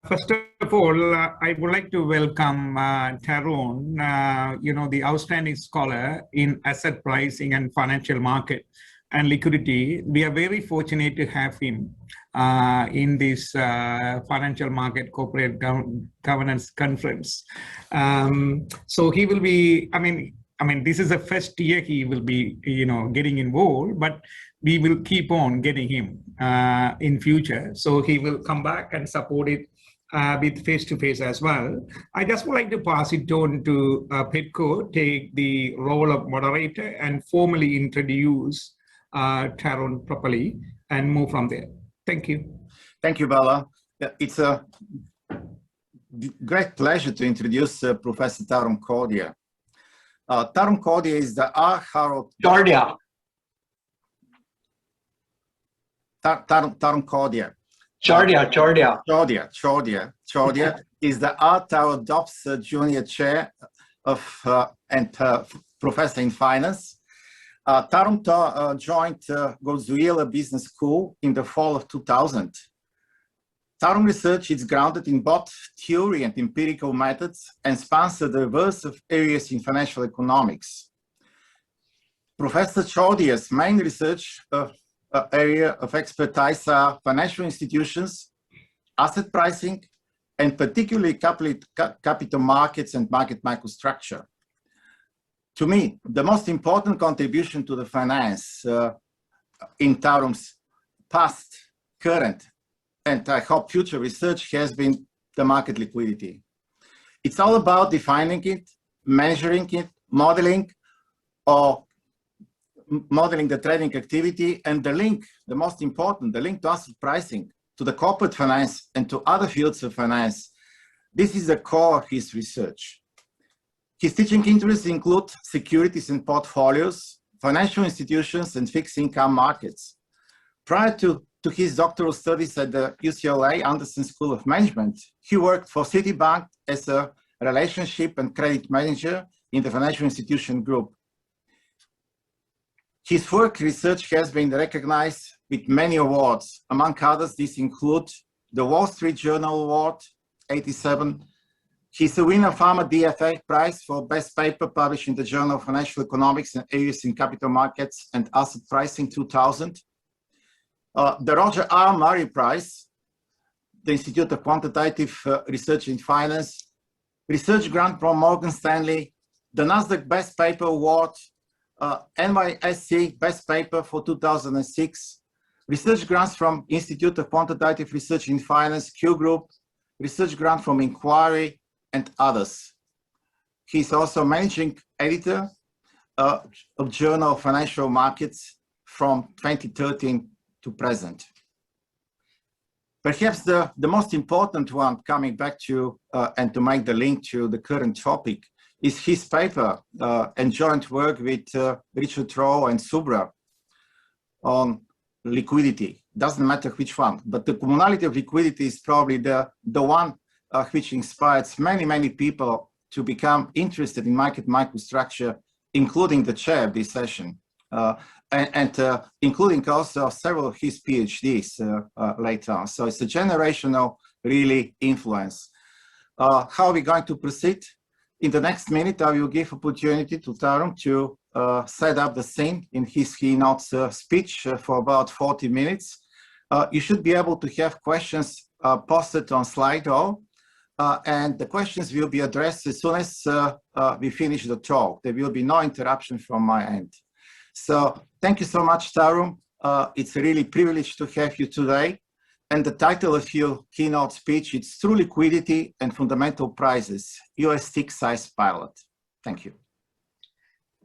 First of all, I would like to welcome Tarun, the outstanding scholar in asset pricing and financial market and liquidity. We are very fortunate to have him in this financial market corporate governance conference. So he will be, I mean, this is the first year he will be, getting involved, but we will keep on getting him in future. So he will come back and support it with face-to-face as well. I just would like to pass it on to Petko, take the role of moderator and formally introduce Tarun properly and move from there. Thank you. Thank you, Bala. It's a great pleasure to introduce Professor Tarun Chordia. Tarun Chordia is the R. Harold Chordia. Tarun Chordia. Chordia is the R. Harold Dobbs Junior Chair of and Professor in Finance. Tarun joined Goizueta Business School in the fall of 2000. Tarun research is grounded in both theory and empirical methods and spans a diverse of areas in financial economics. Professor Chordia's main research area of expertise are financial institutions, asset pricing, and particularly capital markets and market microstructure. To me, the most important contribution to the finance in Tarun's past, current, and I hope future research has been the market liquidity. It's all about defining it, measuring it, modeling the trading activity, and the link, the most important, the link to asset pricing, to the corporate finance and to other fields of finance. This is the core of his research. His teaching interests include securities and portfolios, financial institutions, and fixed income markets. Prior to his doctoral studies at the UCLA Anderson School of Management, he worked for Citibank as a relationship and credit manager in the financial institution group. His work research has been recognized with many awards. Among others, these include the Wall Street Journal Award, 87. He's a winner of AMA DFA Prize for Best Paper published in the Journal of Financial Economics and Areas in Capital Markets and Asset Pricing 2000. The Roger R. Murray Prize, the Institute of Quantitative Research in Finance, research grant from Morgan Stanley, the NASDAQ Best Paper Award, NYSE Best Paper for 2006, research grants from Institute of Quantitative Research in Finance, Q Group, research grant from Inquiry, and others. He's also managing editor of Journal of Financial Markets from 2013 to present. Perhaps the most important one, coming back to and to make the link to the current topic, is his paper and joint work with Richard Trobe and Subra on liquidity. Doesn't matter which one, but the commonality of liquidity is probably the one which inspires many people to become interested in market microstructure, including the chair of this session, and including also several of his PhDs later on. So it's a generational, really, influence. How are we going to proceed? In the next minute, I will give opportunity to Tarun to set up the scene in his keynote speech for about 40 minutes. You should be able to have questions posted on Slido, and the questions will be addressed as soon as we finish the talk. There will be no interruption from my end. So thank you so much, Tarun. It's a really privilege to have you today. And the title of your keynote speech is True Liquidity and Fundamental Prices, US Tick Size Pilot. Thank you.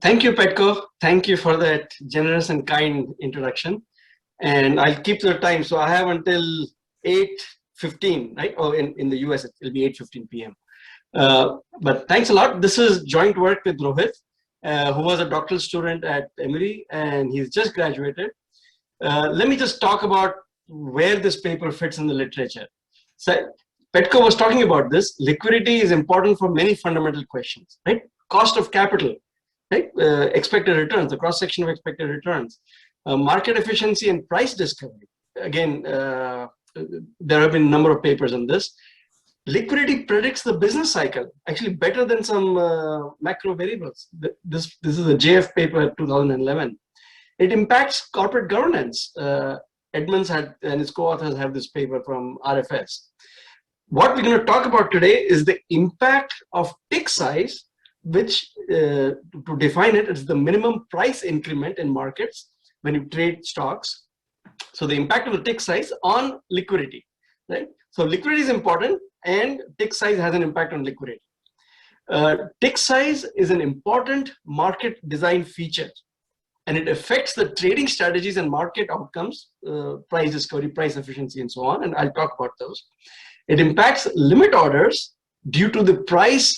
Thank you, Petko. Thank you for that generous and kind introduction. And I'll keep the time. So I have until 8:15, right? Oh, in the US, it'll be 8:15 p.m. But thanks a lot. This is joint work with Rohit, who was a doctoral student at Emory, and he's just graduated. Let me just talk about where this paper fits in the literature. So Petko was talking about this. Liquidity is important for many fundamental questions, right? Cost of capital, right? Expected returns, the cross-section of expected returns, market efficiency and price discovery. Again, there have been a number of papers on this. Liquidity predicts the business cycle, actually better than some macro variables. This is a JF paper 2011. It impacts corporate governance. Edmonds and his co-authors have this paper from RFS. What we're going to talk about today is the impact of tick size, which to define it, is the minimum price increment in markets when you trade stocks. So the impact of the tick size on liquidity, right? So liquidity is important, and tick size has an impact on liquidity. Tick size is an important market design feature, and it affects the trading strategies and market outcomes, price discovery, price efficiency, and so on. And I'll talk about those. It impacts limit orders due to the price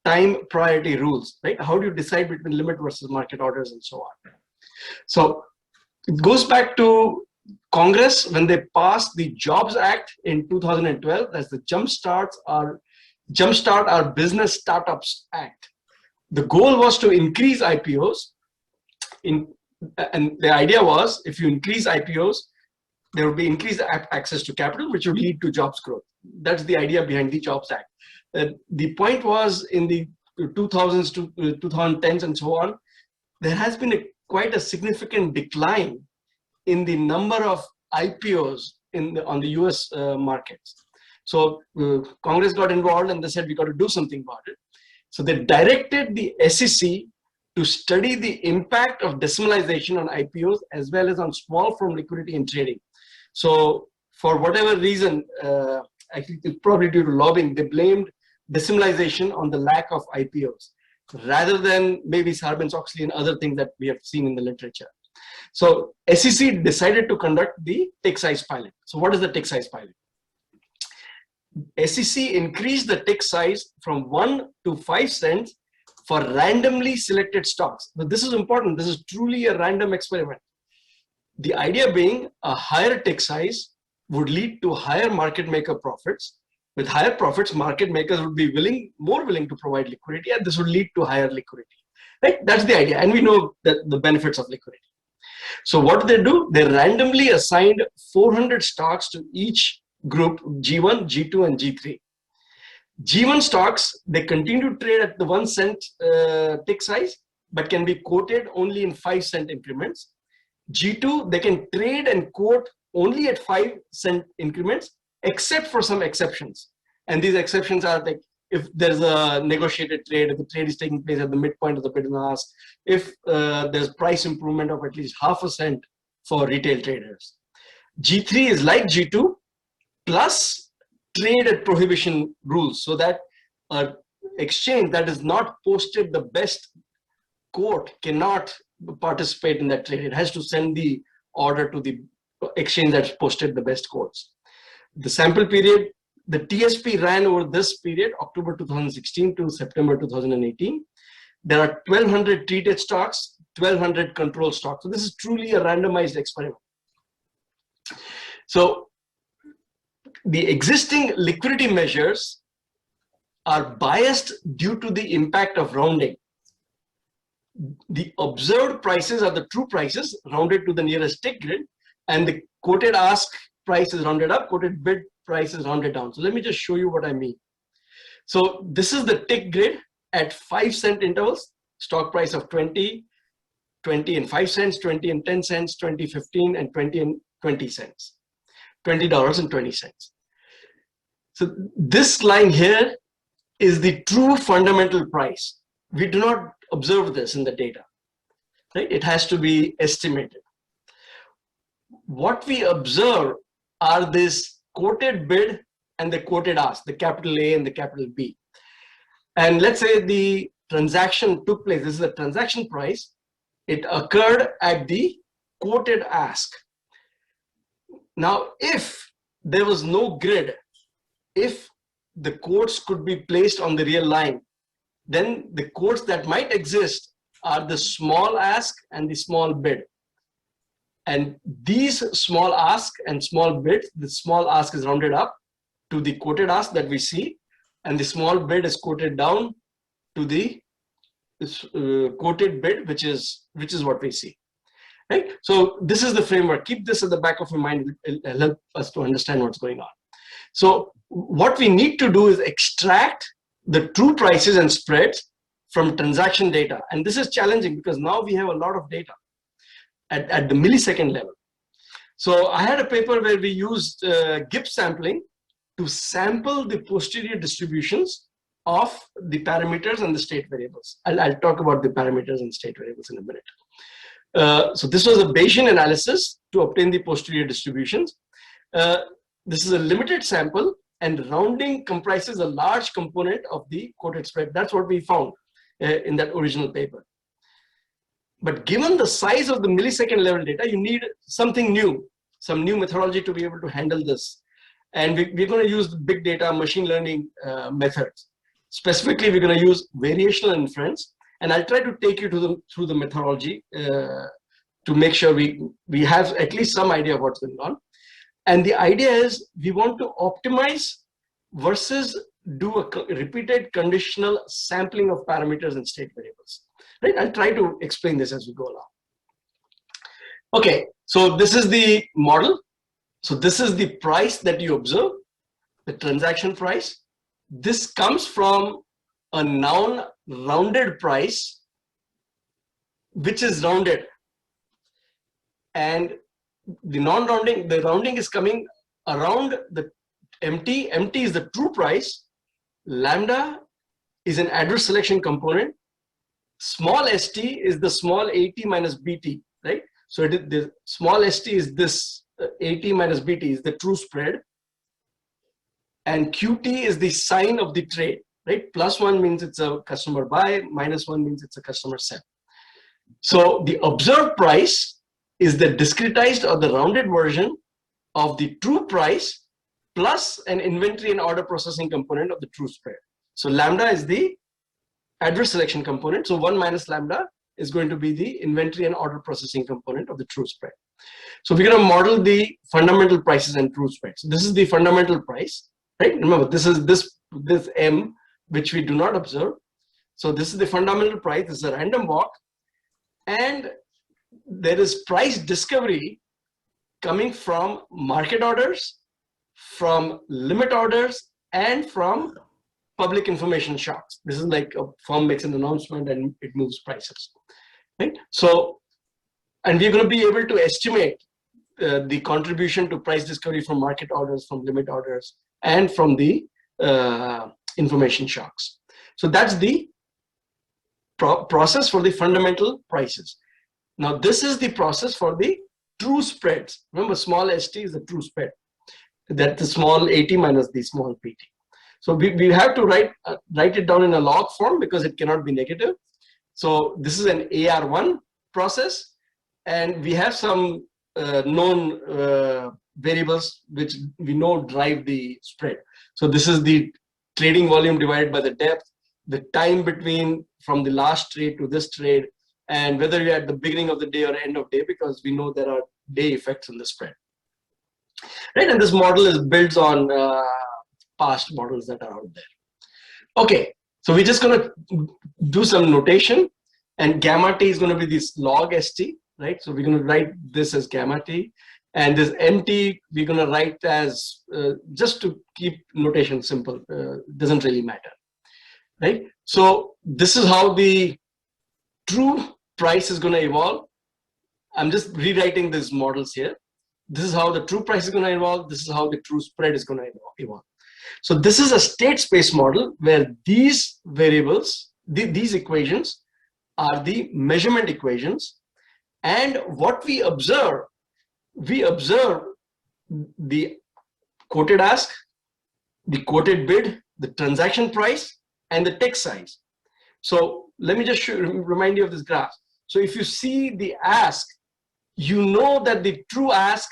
time priority rules, right? How do you decide between limit versus market orders and so on? So it goes back to Congress when they passed the Jobs Act in 2012. That's the Jumpstart Our Business Startups Act. The goal was to increase IPOs, and the idea was if you increase IPOs, there would be increased access to capital, which would lead to jobs growth. That's the idea behind the Jobs Act. The point was in the 2000s to 2010s and so on, there has been quite a significant decline in the number of IPOs on the US markets. So Congress got involved and they said, we got to do something about it. So they directed the SEC to study the impact of decimalization on IPOs as well as on small firm liquidity and trading. So for whatever reason, actually probably due to lobbying, they blamed decimalization on the lack of IPOs rather than maybe Sarbanes-Oxley and other things that we have seen in the literature. So SEC decided to conduct the tick size pilot. So what is the tick size pilot? SEC increased the tick size from 1 to 5 cents for randomly selected stocks. But this is important. This is truly a random experiment. The idea being a higher tick size would lead to higher market maker profits. With higher profits, market makers would be more willing to provide liquidity, and this would lead to higher liquidity. Right? That's the idea. And we know that the benefits of liquidity. So what did they do? They randomly assigned 400 stocks to each group, G1, G2, and G3. G1 stocks, they continue to trade at the 1 cent tick size, but can be quoted only in 5 cent increments. G2, they can trade and quote only at 5 cent increments, except for some exceptions. And these exceptions are like if there's a negotiated trade, if the trade is taking place at the midpoint of the bid and ask, if there's price improvement of at least ½ cent for retail traders. G3 is like G2 plus trade at prohibition rules, so that an exchange that is not posted the best quote cannot participate in that trade. It has to send the order to the exchange that's posted the best quotes. The sample period, the TSP ran over this period, October 2016 to September 2018. There are 1,200 treated stocks, 1,200 control stocks. So this is truly a randomized experiment. So the existing liquidity measures are biased due to the impact of rounding. The observed prices are the true prices rounded to the nearest tick grid, and the quoted ask price is rounded up, quoted bid price is rounded down. So let me just show you what I mean. So this is the tick grid at 5 cent intervals, stock price of 20, 20 and 5 cents, 20 and 10 cents, 20, 15, and 20 and 20 cents, $20.20. So this line here is the true fundamental price. We do not observe this in the data, right? It has to be estimated. What we observe are this quoted bid and the quoted ask, the capital A and the capital B. And let's say the transaction took place. This is the transaction price. It occurred at the quoted ask. Now, if there was no grid, if the quotes could be placed on the real line, then the quotes that might exist are the small ask and the small bid. And these small ask and small bid, the small ask is rounded up to the quoted ask that we see, and the small bid is quoted down to the quoted bid, which is what we see. Right? So this is the framework. Keep this at the back of your mind. It'll help us to understand what's going on. So what we need to do is extract the true prices and spreads from transaction data. And this is challenging because now we have a lot of data at the millisecond level. So I had a paper where we used Gibbs sampling to sample the posterior distributions of the parameters and the state variables. I'll talk about the parameters and state variables in a minute. So this was a Bayesian analysis to obtain the posterior distributions. This is a limited sample, and rounding comprises a large component of the quoted spread. That's what we found in that original paper. But given the size of the millisecond level data, you need something new, some new methodology to be able to handle this. And we're going to use big data machine learning methods. Specifically, we're going to use variational inference. And I'll try to take you through the methodology to make sure we have at least some idea of what's going on. And the idea is we want to optimize versus do a repeated conditional sampling of parameters and state variables. Right? I'll try to explain this as we go along. Okay, so this is the model. So this is the price that you observe, the transaction price. This comes from a noun rounded price, which is rounded. And the non-rounding, the rounding is coming around the empty. Empty is the true price. Lambda is an adverse selection component. Small st is the small at minus bt, right? So the small st is this at minus bt is the true spread. And qt is the sign of the trade, right? +1 means it's a customer buy, -1 means it's a customer sell. So the observed price is the discretized or the rounded version of the true price plus an inventory and order processing component of the true spread. So lambda is the adverse selection component. So 1 minus lambda is going to be the inventory and order processing component of the true spread. So we're going to model the fundamental prices and true spreads. So this is the fundamental price, right? Remember, this is this M, which we do not observe. So this is the fundamental price. This is a random walk. And there is price discovery coming from market orders, from limit orders, and from public information shocks. This is like a firm makes an announcement and it moves prices, right? So, and we're going to be able to estimate the contribution to price discovery from market orders, from limit orders, and from the information shocks. So that's the process for the fundamental prices. Now, this is the process for the true spreads. Remember, small st is the true spread. That's the small at minus the small pt. So we have to write it down in a log form because it cannot be negative. So this is an AR1 process, and we have some known variables which we know drive the spread. So this is the trading volume divided by the depth, the time between from the last trade to this trade, and whether you're at the beginning of the day or end of day, because we know there are day effects in the spread. Right, and this model is built on past models that are out there. Okay, so we're just going to do some notation, and gamma t is going to be this log st, right? So we're going to write this as gamma t, and this mt we're going to write as just to keep notation simple. Doesn't really matter, right? So this is how the true price is going to evolve. I'm just rewriting these models here. This is how the true price is going to evolve. This is how the true spread is going to evolve. So this is a state space model where these variables, these equations are the measurement equations. And what we observe the quoted ask, the quoted bid, the transaction price, and the tick size. So let me just remind you of this graph. So if you see the ask, you know that the true ask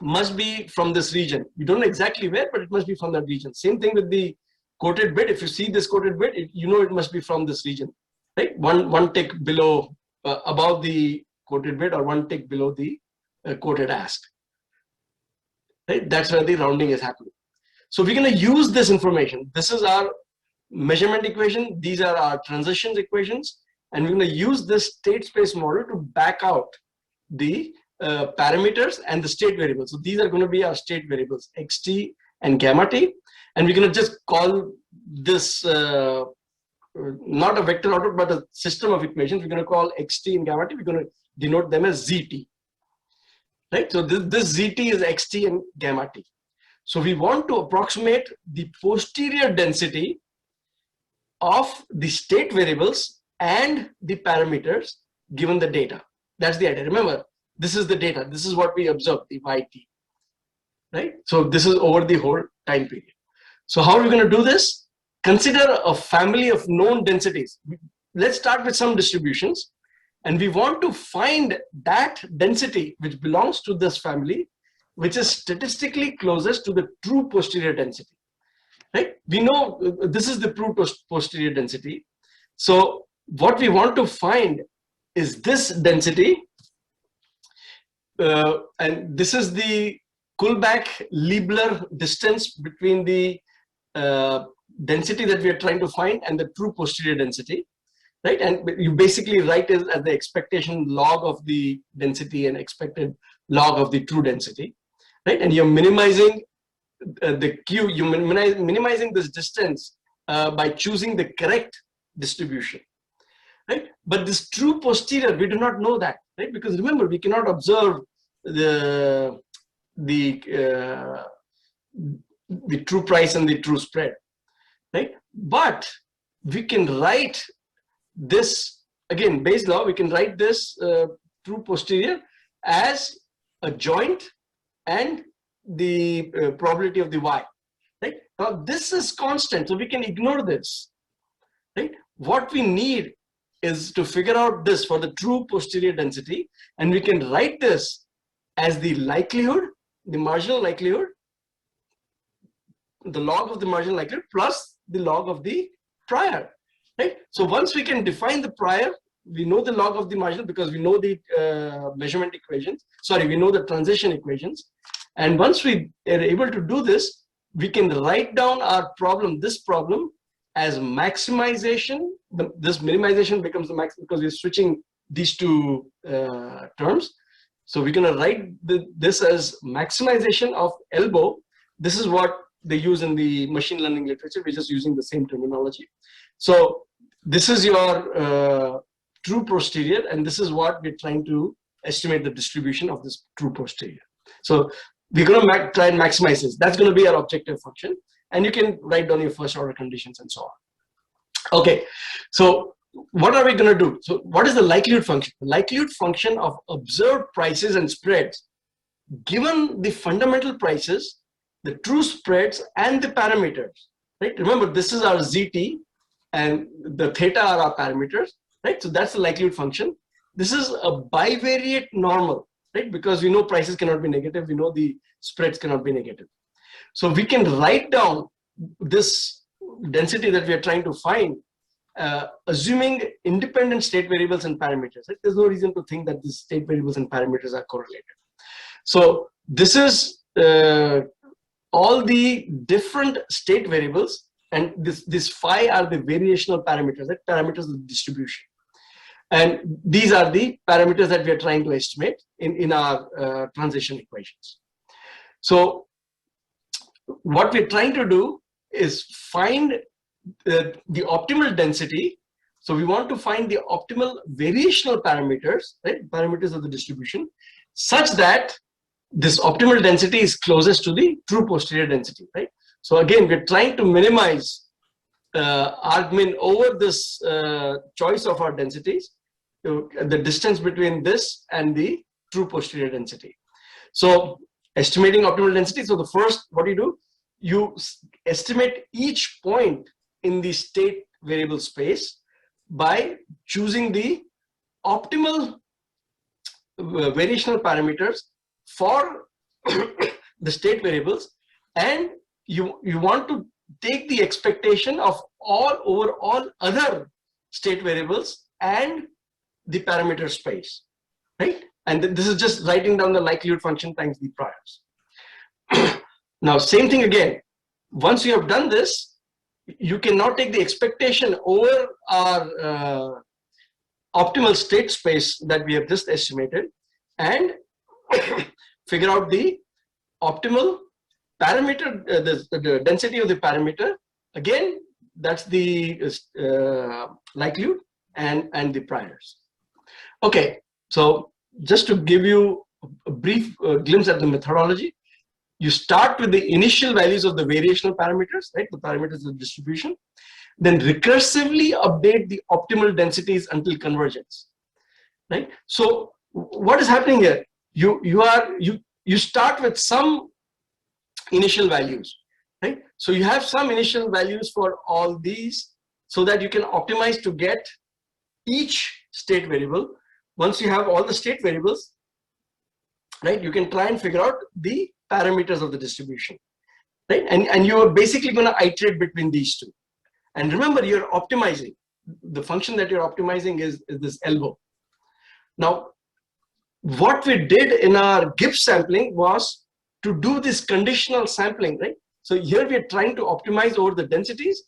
must be from this region. You don't know exactly where, but it must be from that region. Same thing with the quoted bid. If you see this quoted bid, you know it must be from this region, right? One tick below, above the quoted bid, or one tick below the quoted ask. Right? That's where the rounding is happening. So we're going to use this information. This is our measurement equation. These are our transitions equations. And we're going to use this state space model to back out the parameters and the state variables. So these are going to be our state variables, xt, and gamma t. And we're going to just call this not a vector output, but a system of equations. We're going to call xt and gamma t. We're going to denote them as zt. Right? So this zt is xt and gamma t. So we want to approximate the posterior density of the state variables and the parameters given the data. That's the idea. Remember, this is the data. This is what we observe, the yt. Right? So this is over the whole time period. So how are we going to do this? Consider a family of known densities. Let's start with some distributions. And we want to find that density which belongs to this family, which is statistically closest to the true posterior density. Right? We know this is the true posterior density. So what we want to find is this density. And this is the Kullback-Leibler distance between the density that we are trying to find and the true posterior density. Right? And you basically write it as the expectation log of the density and expected log of the true density. Right? And you're minimizing the Q, you're minimizing this distance by choosing the correct distribution. Right? But this true posterior, we do not know that, right? Because remember, we cannot observe the true price and the true spread, right? But we can write this, again, Bayes' law, we can write this true posterior as a joint and the probability of the y, right? Now this is constant, so we can ignore this, right? What we need is to figure out this for the true posterior density, and we can write this as the likelihood, the marginal likelihood, the log of the marginal likelihood plus the log of the prior, right? So once we can define the prior, we know the log of the marginal because we know the measurement equations, we know the transition equations. And once we are able to do this, we can write down our problem, this problem, as maximization. This minimization becomes the max because we're switching these two terms. So we're going to write this as maximization of elbow. This is what they use in the machine learning literature. We're just using the same terminology. So this is your true posterior, and this is what we're trying to estimate the distribution of this true posterior. So we're going to try and maximize this. That's going to be our objective function. And you can write down your first order conditions and so on. Okay, so what are we going to do? So what is the likelihood function? The likelihood function of observed prices and spreads, given the fundamental prices, the true spreads, and the parameters. Right? Remember, this is our ZT, and the theta are our parameters. Right? So that's the likelihood function. This is a bivariate normal. Right? Because we know prices cannot be negative, we know the spreads cannot be negative. So we can write down this density that we are trying to find, assuming independent state variables and parameters. Right? There's no reason to think that these state variables and parameters are correlated. So this is all the different state variables, and this phi are the variational parameters, right? Parameters of the distribution. And these are the parameters that we are trying to estimate in our transition equations. So what we're trying to do is find the optimal density. So we want to find the optimal variational parameters, right? Parameters of the distribution, such that this optimal density is closest to the true posterior density, right? So again, we're trying to minimize argmin over this choice of our densities, the distance between this and the true posterior density. So estimating optimal density. So the first, what do? You estimate each point in the state variable space by choosing the optimal variational parameters for the state variables, and you want to take the expectation of over all other state variables and the parameter space, right? And this is just writing down the likelihood function times the priors. Now, same thing again. Once you have done this, you can now take the expectation over our optimal state space that we have just estimated and figure out the optimal parameter, the density of the parameter, again, that's the likelihood and the priors. Okay, so just to give you a brief glimpse at the methodology, you start with the initial values of the variational parameters, right? The parameters of the distribution, then recursively update the optimal densities until convergence, right? So what is happening here? You start with some initial values, right? So you have some initial values for all these so that you can optimize to get each state variable. Once you have all the state variables, right, you can try and figure out the parameters of the distribution, right? And you're basically going to iterate between these two. And remember, you're optimizing. The function that you're optimizing is this elbow. Now, what we did in our Gibbs sampling was to do this conditional sampling, right? So here we are trying to optimize over the densities.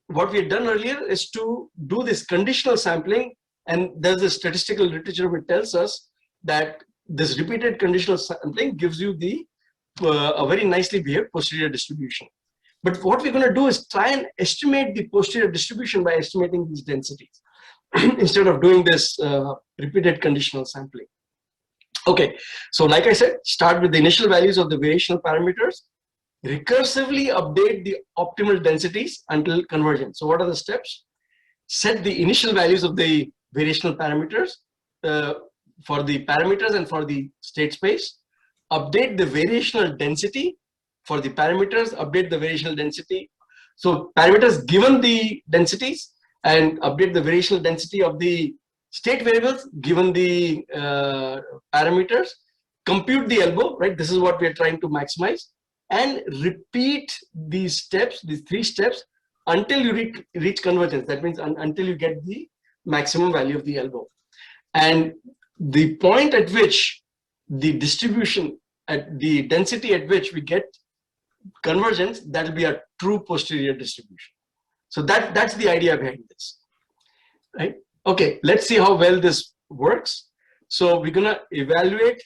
What we had done earlier is to do this conditional sampling, and there's a statistical literature which tells us that this repeated conditional sampling gives you the a very nicely behaved posterior distribution. But what we're going to do is try and estimate the posterior distribution by estimating these densities instead of doing this repeated conditional sampling. Okay, so like I said, start with the initial values of the variational parameters, recursively update the optimal densities until convergence. So what are the steps? Set the initial values of the variational parameters for the parameters and for the state space, update the variational density for the parameters, update the variational density. So parameters given the densities, and update the variational density of the state variables given the parameters, compute the elbow, right? This is what we are trying to maximize, and repeat these steps, these 3 steps, until you reach convergence. That means until you get the maximum value of the elbow. And the point at which the distribution, at the density at which we get convergence, that will be a true posterior distribution. So that's the idea behind this, right? Okay, let's see how well this works. So we're gonna evaluate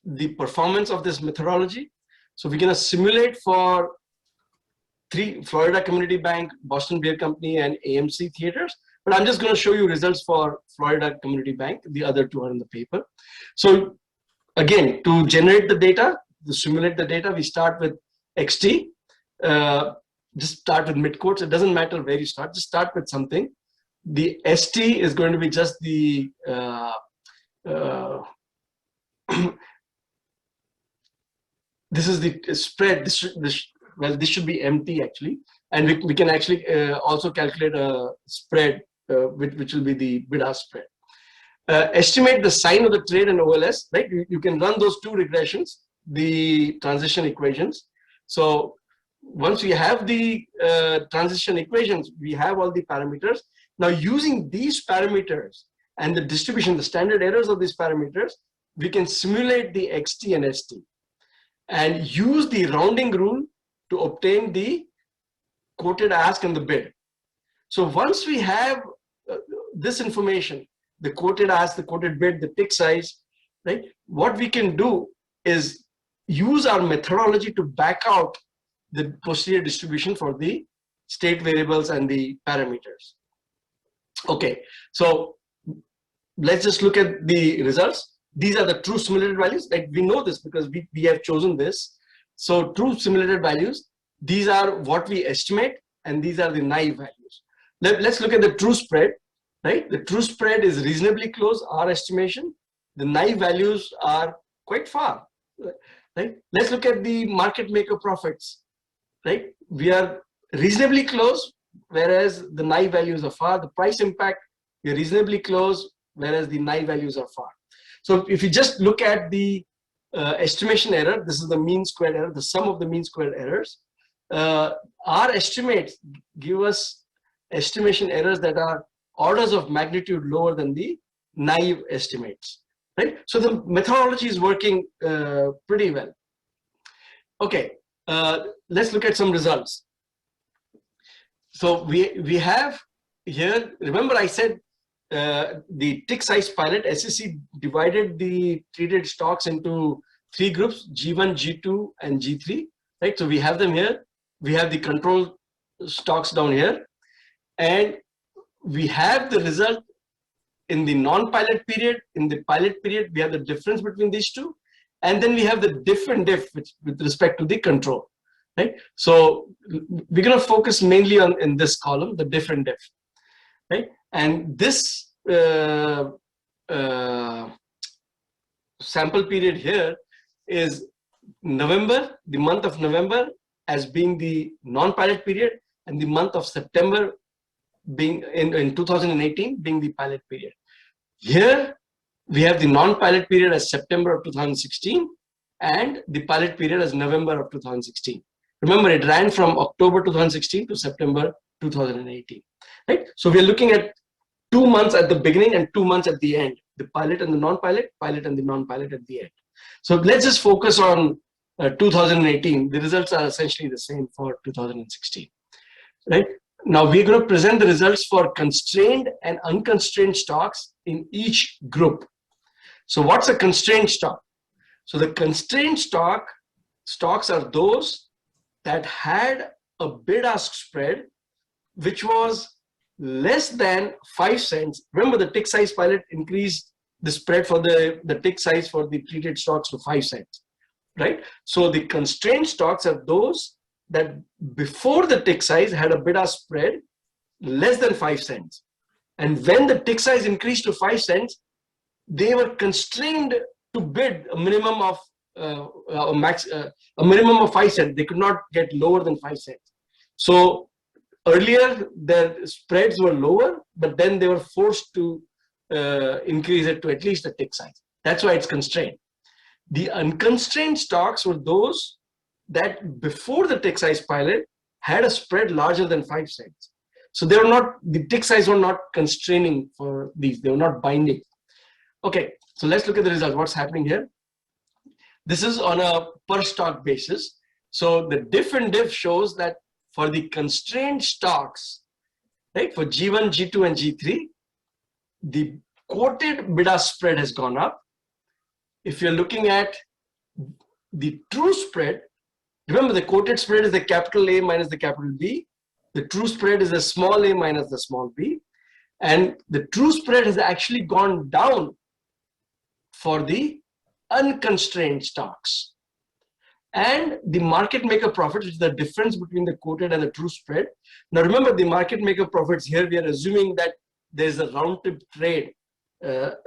the performance of this methodology. So we're gonna simulate for 3 Florida Community Bank, Boston Beer Company, and AMC theaters. But I'm just gonna show you results for Florida Community Bank. The other 2 are in the paper. So again, to generate the data, to simulate the data, we start with XT. Just start with mid quotes. It doesn't matter where you start, just start with something. The ST is going to be just the this is the spread. This should be empty actually, and we can actually also calculate a spread, which will be the bid-ask spread. Estimate the sign of the trade and OLS, right? You can run those 2 regressions, the transition equations. So once we have the transition equations, we have all the parameters. Now using these parameters and the distribution, the standard errors of these parameters, we can simulate the XT and ST and use the rounding rule to obtain the quoted ask and the bid. So once we have this information, the quoted ask, the quoted bid, the tick size, right? What we can do is use our methodology to back out the posterior distribution for the state variables and the parameters. Okay, so let's just look at the results. These are the true simulated values. Like we know this because we have chosen this. So true simulated values, these are what we estimate, and these are the naive values. Let's look at the true spread, right? The true spread is reasonably close, our estimation. The naive values are quite far, right? Let's look at the market maker profits, right? We are reasonably close, whereas the naive values are far. The price impact, we are reasonably close, whereas the naive values are far. So if you just look at the estimation error, this is the mean squared error, the sum of the mean squared errors. Our estimates give us estimation errors that are orders of magnitude lower than the naive estimates, right? So the methodology is working pretty well. Okay, let's look at some results. So we have here, remember I said the tick size pilot, SEC divided the treated stocks into three groups, G1, G2, and G3, right? So we have them here. We have the control stocks down here, and we have the result in the non-pilot period. In the pilot period, we have the difference between these two, and then we have the diff and diff with respect to the control, right? So we're going to focus mainly on in this column, the diff and diff, right? And this sample period here is November, the month of November as being the non-pilot period, and the month of September being in 2018 being the pilot period. Here we have the non-pilot period as September of 2016 and the pilot period as November of 2016. Remember, it ran from October 2016 to September 2018, right? So we're looking at 2 months at the beginning and 2 months at the end, the pilot and the non-pilot, pilot and the non-pilot at the end. So let's just focus on 2018. The results are essentially the same for 2016, right? Now we're going to present the results for constrained and unconstrained stocks in each group. So what's a constrained stock? So the constrained stocks are those that had a bid-ask spread which was less than 5 cents. Remember, the tick size pilot increased the spread for the tick size for the treated stocks to 5 cents, right? So the constrained stocks are those that before the tick size had a bid-ask spread less than 5 cents. And when the tick size increased to 5 cents, they were constrained to bid a minimum of a minimum of 5 cents. They could not get lower than 5 cents. So earlier their spreads were lower, but then they were forced to increase it to at least the tick size. That's why it's constrained. The unconstrained stocks were those that before the tick size pilot had a spread larger than 5 cents. So they were not, the tick size were not constraining for these, they were not binding. Okay, so let's look at the results. What's happening here? This is on a per stock basis. So the diff and diff shows that for the constrained stocks, right, for G1, G2, and G3, the quoted bid-ask spread has gone up. If you're looking at the true spread, remember the quoted spread is the capital A minus the capital B. The true spread is the small a minus the small b. And the true spread has actually gone down for the unconstrained stocks. And the market maker profit, which is the difference between the quoted and the true spread. Now remember, the market maker profits here, we are assuming that there's a round trip trade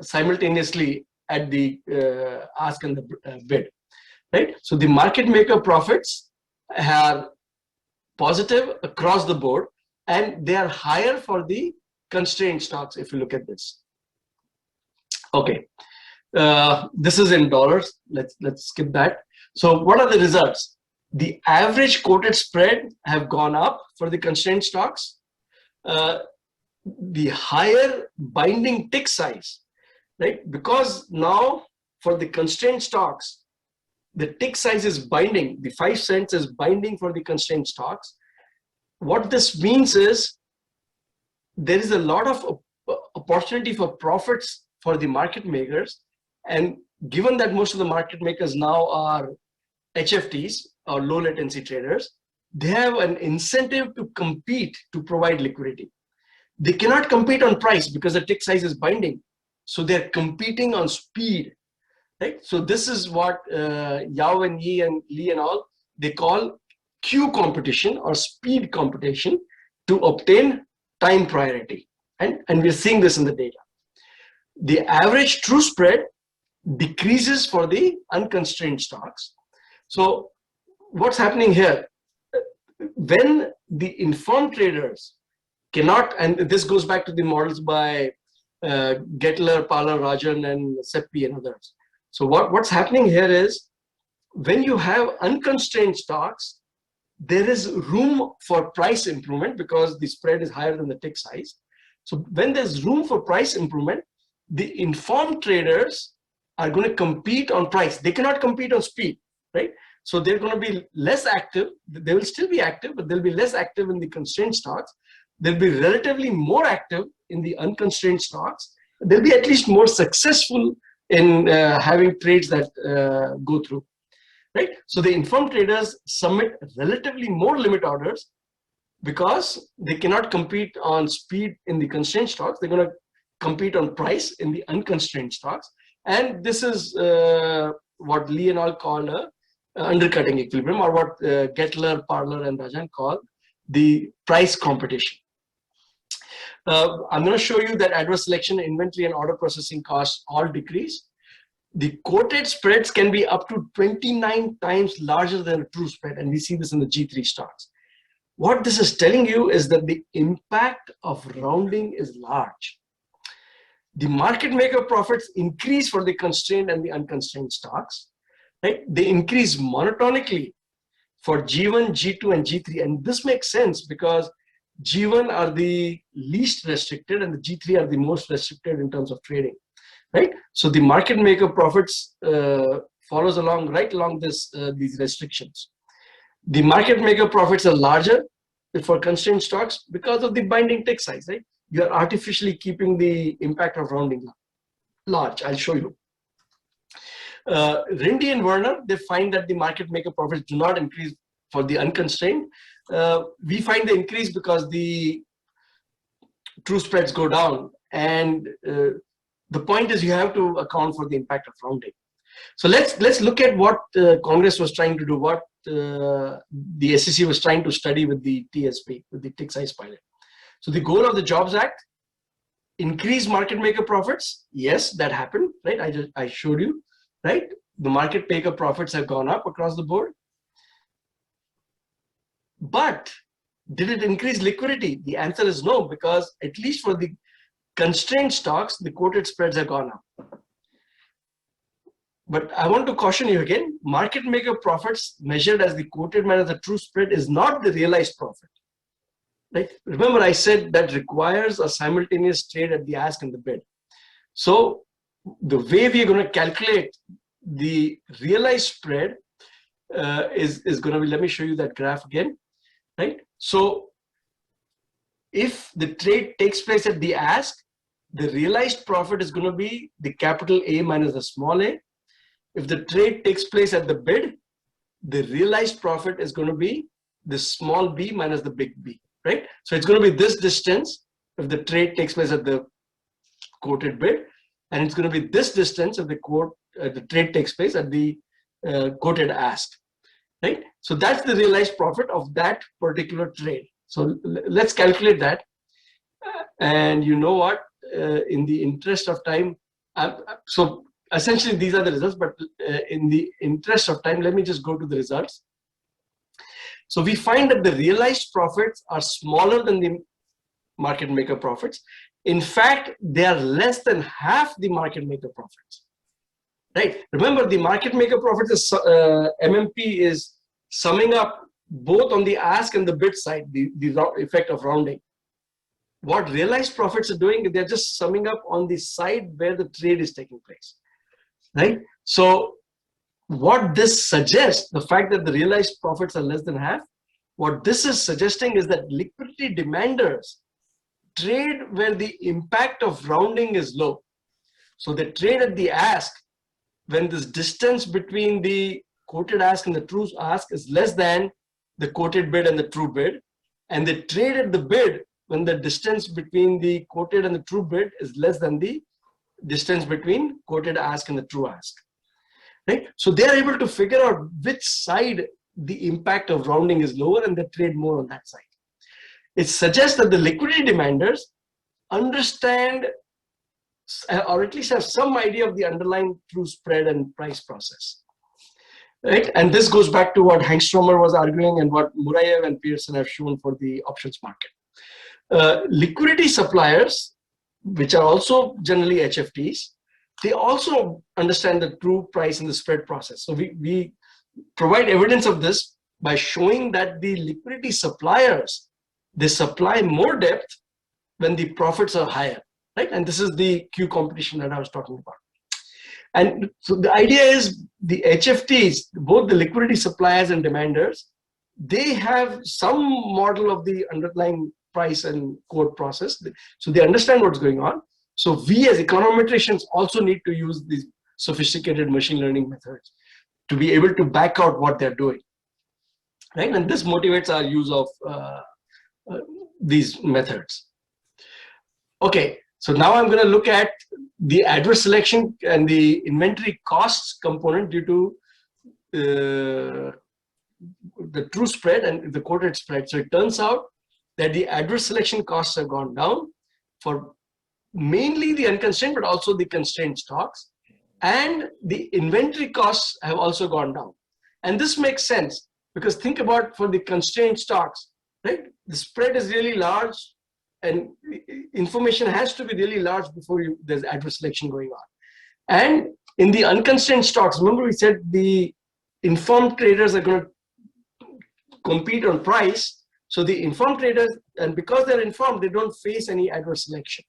simultaneously at the ask and the bid, right? So the market maker profits are positive across the board, and they are higher for the constrained stocks if you look at this. Okay, this is in dollars. Let's skip that. So what are the results? The average quoted spread have gone up for the constrained stocks. The higher binding tick size, right? Because now for the constrained stocks, the tick size is binding, the 5 cents is binding for the constrained stocks. What this means is there is a lot of opportunity for profits for the market makers. And given that most of the market makers now are HFTs or low latency traders, they have an incentive to compete to provide liquidity. They cannot compete on price because the tick size is binding. So they're competing on speed. Right? So this is what Yao and Yi and Lee and all, they call Q competition or speed competition to obtain time priority. And we're seeing this in the data. The average true spread decreases for the unconstrained stocks. So what's happening here? When the informed traders cannot, and this goes back to the models by Gettler, Paller, Rajan, and Seppi and others. So what's happening here is when you have unconstrained stocks, there is room for price improvement because the spread is higher than the tick size. So when there's room for price improvement, the informed traders are going to compete on price. They cannot compete on speed, right? So they're going to be less active. They will still be active, but they'll be less active in the constrained stocks. They'll be relatively more active in the unconstrained stocks. They'll be at least more successful in having trades that go through, right? So the informed traders submit relatively more limit orders because they cannot compete on speed in the constrained stocks. They're going to compete on price in the unconstrained stocks. And this is what Lee and all call a undercutting equilibrium, or what Gettler, Parler, and Rajan call the price competition. I'm going to show you that adverse selection, inventory, and order processing costs all decrease. The quoted spreads can be up to 29 times larger than a true spread, and we see this in the G3 stocks. What this is telling you is that the impact of rounding is large. The market maker profits increase for the constrained and the unconstrained stocks, right? They increase monotonically for G1, G2, and G3, and this makes sense because G1 are the least restricted and the G3 are the most restricted in terms of trading, right? So the market maker profits follows along right along this these restrictions. The market maker profits are larger for constrained stocks because of the binding tick size, right? You are artificially keeping the impact of rounding large. I'll show you. Rindy and Werner, they find that the market maker profits do not increase for the unconstrained. We find the increase because the true spreads go down, and the point is you have to account for the impact of rounding. So let's look at what Congress was trying to do, what the SEC was trying to study with the TSP, with the tick size pilot. So the goal of the Jobs Act, increase market maker profits. Yes, that happened, right? I showed you, right? The market maker profits have gone up across the board. But did it increase liquidity? The answer is no, because at least for the constrained stocks, the quoted spreads have gone up. But I want to caution you again, market maker profits measured as the quoted minus the true spread is not the realized profit. Right? Remember, I said that requires a simultaneous trade at the ask and the bid. So the way we are going to calculate the realized spread is going to be, let me show you that graph again, right? So if the trade takes place at the ask, the realized profit is going to be the capital A minus the small a. If the trade takes place at the bid, the realized profit is going to be the small b minus the big B, right? So it's going to be this distance if the trade takes place at the quoted bid, and it's going to be this distance if the trade takes place at the quoted ask, right? So that's the realized profit of that particular trade. So let's calculate that. And you know what? In the interest of time, so essentially these are the results, but in the interest of time, let me just go to the results. So we find that the realized profits are smaller than the market maker profits. In fact, they are less than half the market maker profits, right? Remember, the market maker profits is MMP is summing up both on the ask and the bid side, the effect of rounding. What realized profits are doing, they're just summing up on the side where the trade is taking place, right? So what this suggests, the fact that the realized profits are less than half, what this is suggesting is that liquidity demanders trade where the impact of rounding is low. So they trade at the ask when this distance between the quoted ask and the true ask is less than the quoted bid and the true bid, and they trade at the bid when the distance between the quoted and the true bid is less than the distance between quoted ask and the true ask, right? So they are able to figure out which side the impact of rounding is lower, and they trade more on that side. It suggests that the liquidity demanders understand, or at least have some idea of the underlying true spread and price process, right? And this goes back to what Hangstromer was arguing and what Murayev and Pearson have shown for the options market. Liquidity suppliers, which are also generally HFTs, they also understand the true price and the spread process. So we provide evidence of this by showing that the liquidity suppliers, they supply more depth when the profits are higher, right? And this is the Q competition that I was talking about. And so the idea is the HFTs, both the liquidity suppliers and demanders, they have some model of the underlying price and quote process. So they understand what's going on. So we as econometricians also need to use these sophisticated machine learning methods to be able to back out what they're doing, right? And this motivates our use of these methods. Okay, so now I'm going to look at the adverse selection and the inventory costs component due to the true spread and the quoted spread. So it turns out that the adverse selection costs have gone down for mainly the unconstrained, but also the constrained stocks, and the inventory costs have also gone down. And this makes sense because think about for the constrained stocks, right? The spread is really large and information has to be really large before there's adverse selection going on. And in the unconstrained stocks, remember we said the informed traders are going to compete on price. So the informed traders, and because they're informed, they don't face any adverse selection,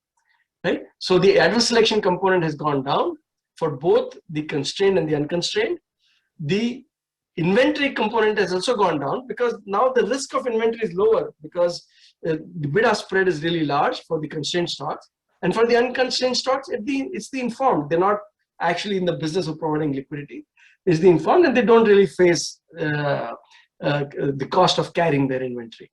right? So the adverse selection component has gone down for both the constrained and the unconstrained. The inventory component has also gone down because now the risk of inventory is lower because the bid-ask spread is really large for the constrained stocks. And for the unconstrained stocks, it's the informed. They're not actually in the business of providing liquidity. It's the informed, and they don't really face the cost of carrying their inventory.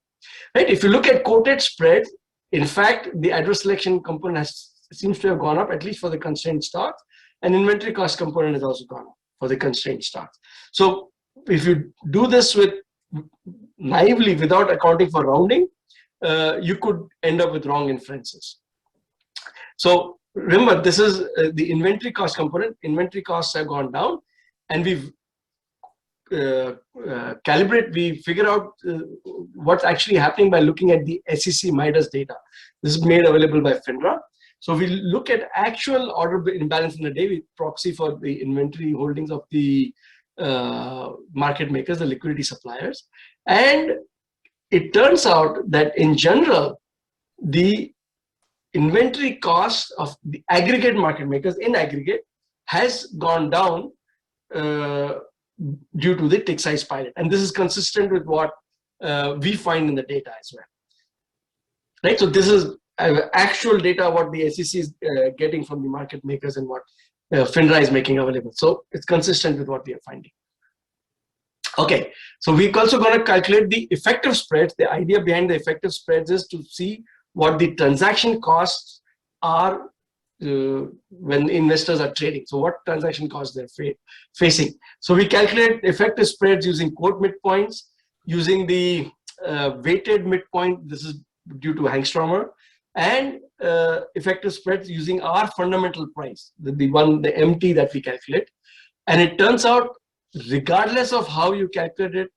Right? If you look at quoted spread, in fact, the adverse selection component seems to have gone up, at least for the constrained stocks, and inventory cost component has also gone up for the constrained stocks. So if you do this with naively without accounting for rounding, you could end up with wrong inferences. So remember, this is the inventory cost component. Inventory costs have gone down, and we've we figure out what's actually happening by looking at the SEC MIDAS data. This is made available by FINRA. So we look at actual order imbalance in the day with proxy for the inventory holdings of the market makers, the liquidity suppliers. And it turns out that in general, the inventory cost of the aggregate market makers in aggregate has gone down due to the tick size pilot. And this is consistent with what we find in the data as well. Right? So this is actual data, what the SEC is getting from the market makers and what FINRA is making available. So it's consistent with what we are finding. Okay, so we're also going to calculate the effective spreads. The idea behind the effective spreads is to see what the transaction costs are when investors are trading. So what transaction costs they're facing. So we calculate effective spreads using quote midpoints, using the weighted midpoint. This is due to Hangstromer, and effective spreads using our fundamental price, the MT that we calculate. And it turns out, regardless of how you calculate it,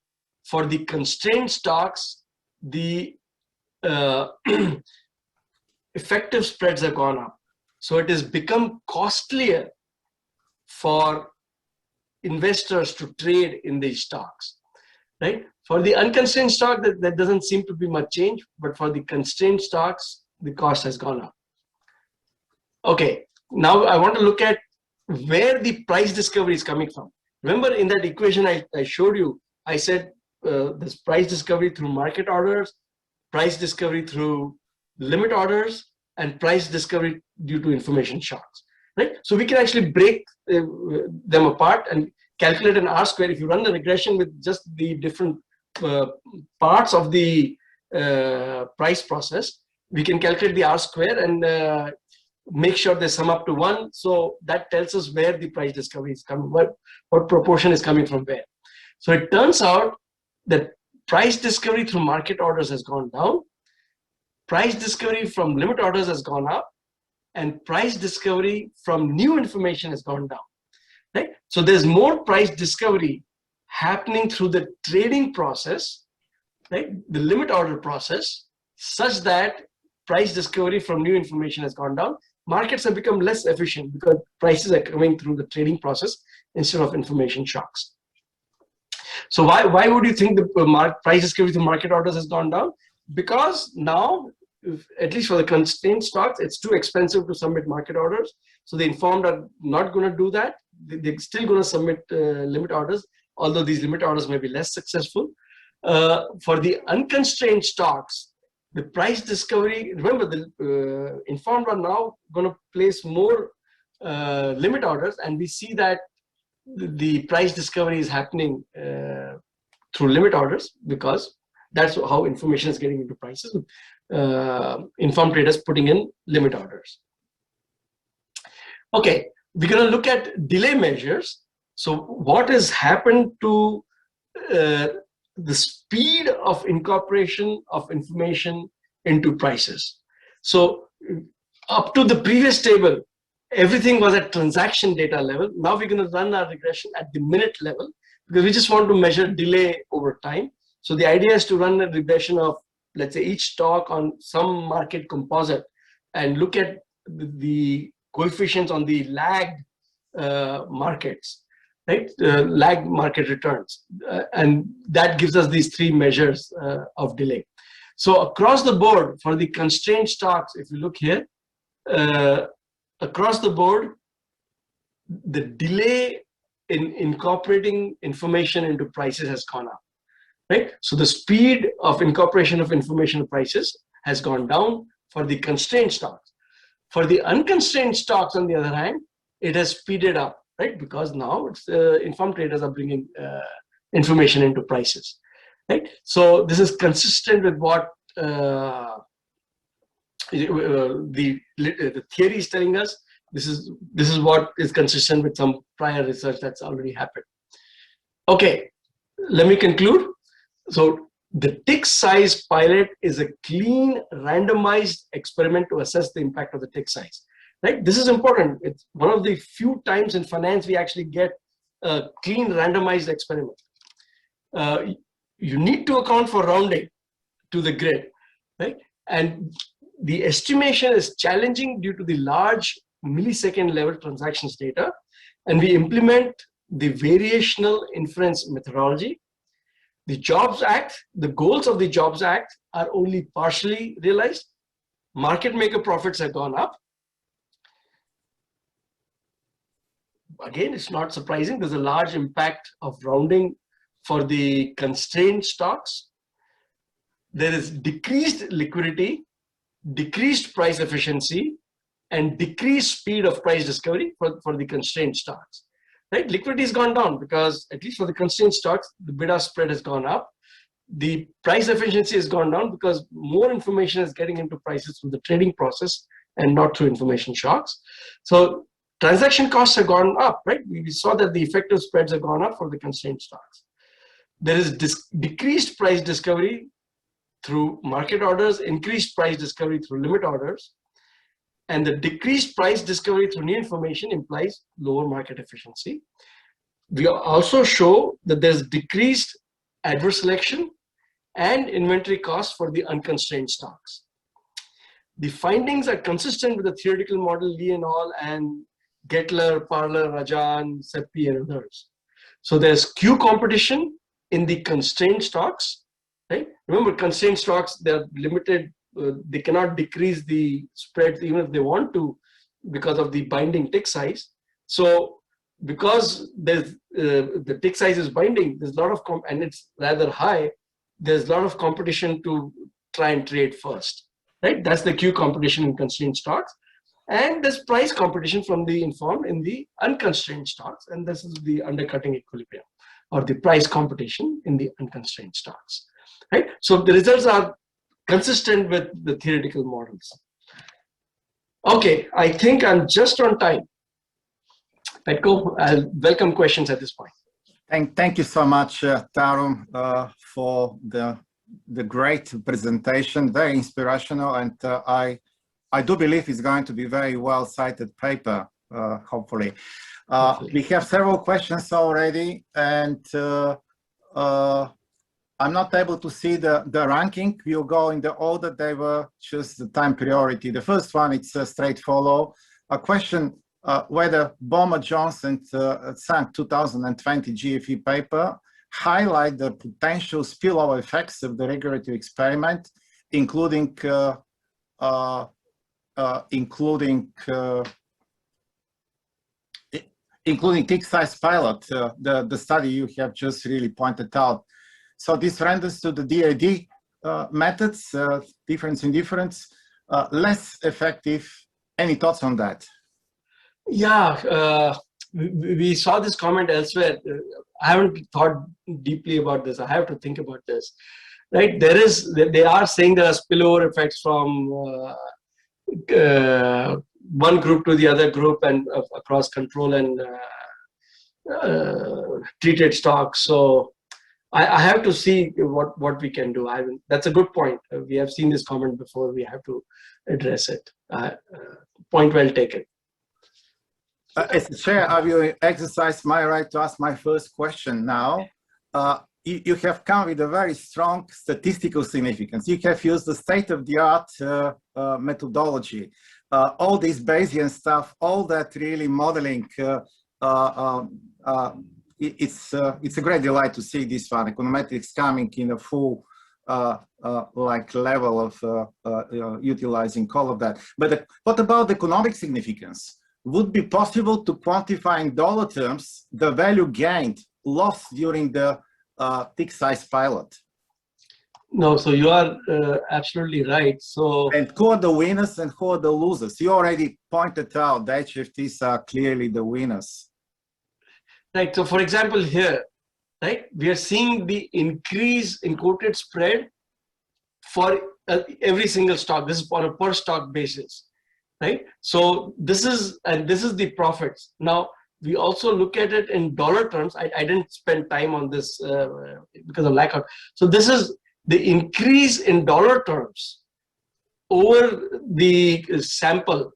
for the constrained stocks, the effective spreads have gone up. So it has become costlier for investors to trade in these stocks, right? For the unconstrained stock, that doesn't seem to be much change, but for the constrained stocks, the cost has gone up. Okay, now I want to look at where the price discovery is coming from. Remember in that equation I showed you, I said this price discovery through market orders, price discovery through limit orders, and price discovery due to information shocks, right? So we can actually break them apart and calculate an R square. If you run the regression with just the different parts of the price process, we can calculate the R square and make sure they sum up to 1. So that tells us where the price discovery is coming, what proportion is coming from where. So it turns out that price discovery through market orders has gone down, price discovery from limit orders has gone up, and price discovery from new information has gone down, right? So there's more price discovery happening through the trading process, right? The limit order process, such that price discovery from new information has gone down. Markets have become less efficient because prices are coming through the trading process instead of information shocks. So why would you think the price discovery through market orders has gone down? Because now, at least for the constrained stocks, it's too expensive to submit market orders. So the informed are not going to do that. They're still going to submit limit orders, although these limit orders may be less successful. For the unconstrained stocks, the price discovery, remember the informed are now going to place more limit orders, and we see that the price discovery is happening through limit orders, because that's how information is getting into prices. Informed traders putting in limit orders. Okay, we're going to look at delay measures. So what has happened to the speed of incorporation of information into prices? So up to the previous table, everything was at transaction data level. Now we're going to run our regression at the minute level, because we just want to measure delay over time. So the idea is to run a regression of, let's say, each stock on some market composite and look at the coefficients on the lagged markets, right? Lagged market returns. And that gives us these three measures of delay. So across the board for the constrained stocks, if you look here, across the board, the delay in incorporating information into prices has gone up, right? So the speed of incorporation of information in prices has gone down for the constrained stocks. For the unconstrained stocks, on the other hand, it has speeded up, right? Because now it's, informed traders are bringing information into prices, right? So this is consistent with what the theory is telling us. This is what is consistent with some prior research that's already happened. Okay, let me conclude. So the tick size pilot is a clean randomized experiment to assess the impact of the tick size, right? This is important. It's one of the few times in finance we actually get a clean randomized experiment. You need to account for rounding to the grid, right? And the estimation is challenging due to the large millisecond level transactions data, and we implement the variational inference methodology. The Jobs Act, the goals of the Jobs Act are only partially realized. Market maker profits have gone up. Again, it's not surprising. There's a large impact of rounding for the constrained stocks. There is decreased liquidity, decreased price efficiency, and decreased speed of price discovery for the constrained stocks. Right? Liquidity has gone down because, at least for the constrained stocks, the bid-ask spread has gone up. The price efficiency has gone down because more information is getting into prices through the trading process and not through information shocks. So transaction costs have gone up, right? We saw that the effective spreads have gone up for the constrained stocks. There is decreased price discovery through market orders, increased price discovery through limit orders. And the decreased price discovery through new information implies lower market efficiency. We also show that there's decreased adverse selection and inventory costs for the unconstrained stocks. The findings are consistent with the theoretical model Lee et al. And Gettler, Parler, Rajan, Seppi, and others. So there's Q competition in the constrained stocks, right? Remember, constrained stocks, they're limited. They cannot decrease the spreads even if they want to because of the binding tick size. So because there's the tick size is binding, there's a lot of and it's rather high, there's a lot of competition to try and trade first, right? That's the Q competition in constrained stocks. And there's price competition from the informed in the unconstrained stocks. And this is the undercutting equilibrium, or the price competition in the unconstrained stocks, right? So the results are consistent with the theoretical models. Okay, I think I'm just on time. Petko, I'll welcome questions at this point. Thank you so much, Tarun, for the great presentation, very inspirational, and I do believe it's going to be very well cited paper, hopefully. We have several questions already, and I'm not able to see the ranking. We'll go in the order they were, just the time priority. The first one, it's a straight follow. A question whether Bowman Johnson Sang 2020 GFE paper highlight the potential spillover effects of the regulatory experiment, including tick size pilot, the study you have just really pointed out. So this renders to the DAD methods, difference in difference, less effective. Any thoughts on that? Yeah, we saw this comment elsewhere. I haven't thought deeply about this. I have to think about this. Right? They are saying there are spillover effects from one group to the other group and across control and treated stocks. So I have to see what we can do. That's a good point. We have seen this comment before. We have to address it. Point well taken. As the chair, I will exercise my right to ask my first question now. You have come with a very strong statistical significance. You have used the state-of-the-art methodology. All this Bayesian stuff, all that really modeling, it's a great delight to see this one, econometrics coming in a full level of utilizing all of that. But what about economic significance? Would be possible to quantify in dollar terms the value gained, lost during the tick size pilot? No, so you are absolutely right. So, and who are the winners and who are the losers? You already pointed out the HFTs are clearly the winners. Right. So, for example, here, right, we are seeing the increase in quoted spread for every single stock. This is on a per stock basis, right? So this is the profits. Now we also look at it in dollar terms. I didn't spend time on this because of lack of. So this is the increase in dollar terms over the sample,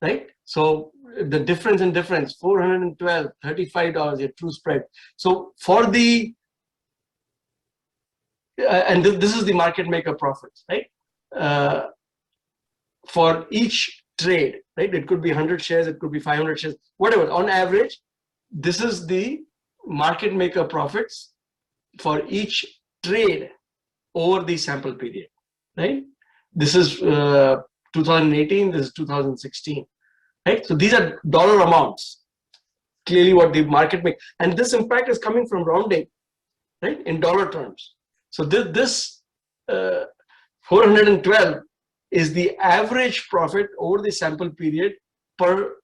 right? So the difference in difference, $412, $35, your true spread. So for the, and this is the market maker profits, right? For each trade, right? It could be 100 shares, it could be 500 shares, whatever. On average, this is the market maker profits for each trade over the sample period, right? This is 2018, this is 2016, right? So these are dollar amounts, clearly what the market makes. And this impact is coming from rounding, right? In dollar terms. So this 412 is the average profit over the sample period per